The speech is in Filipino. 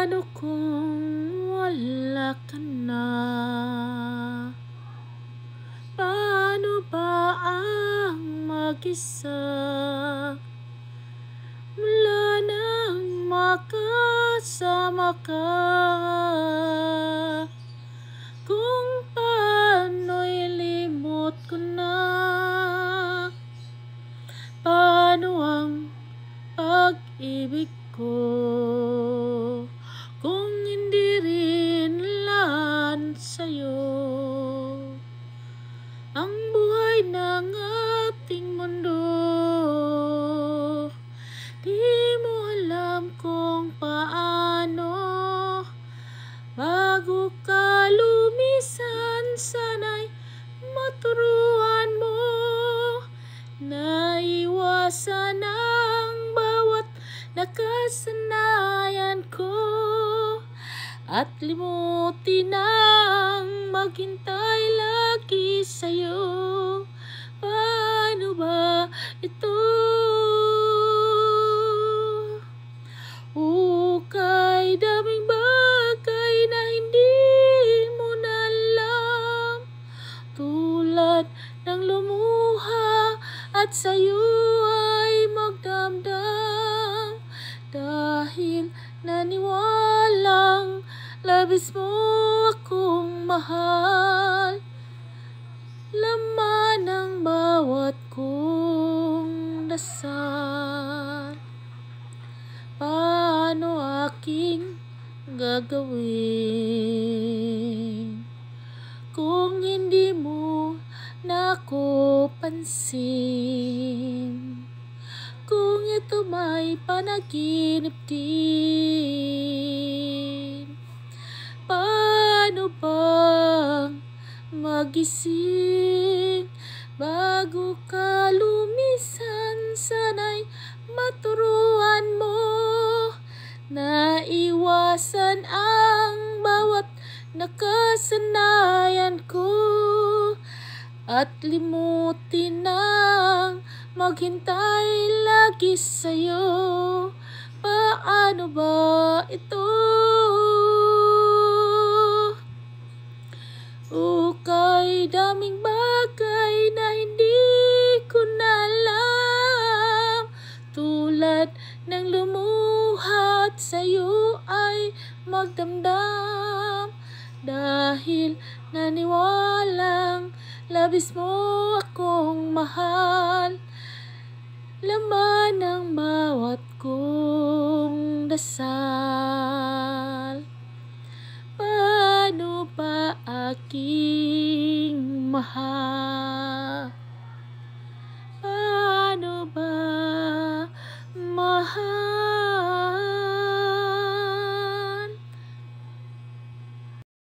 Paano kung wala ka na? Paano ba ang mag-isa? Wala nang makasama ka. Kung paano'y limot ko na. Paano ang pag-ibig ko kung hindi rin laan sa'yo? Ang buhay ng ating mundo, di mo alam kung paano. Bago ka lumisan, sana'y maturuan mo na iwasan ang bawat nakasanayan ko at limutin ang maghintay lagi sa'yo. Paano ba ito? Kay daming bagay na hindi mo na alam, tulad ng lumuha at sa'yo ay magdamdam, dahil naniwalang labis mo akong mahal. Laman ng bawat kong dasal. Paano aking gagawin kung hindi mo na ako pansin? Kung ito may panaginip din, paano bang magising bago ka lumisan? Sana'y maturuan mo na iwasan ang bawat nakasanayan ko at limutin ang maghintay lagi sa'yo. Paano ba ito? Kay daming bagay na hindi ko na alam, tulad ng lumuha at sa'yo ay magdamdam, dahil naniwalang labis mo akong mahal. Laman ng bawat kong dasal. Paano ba aking mahal?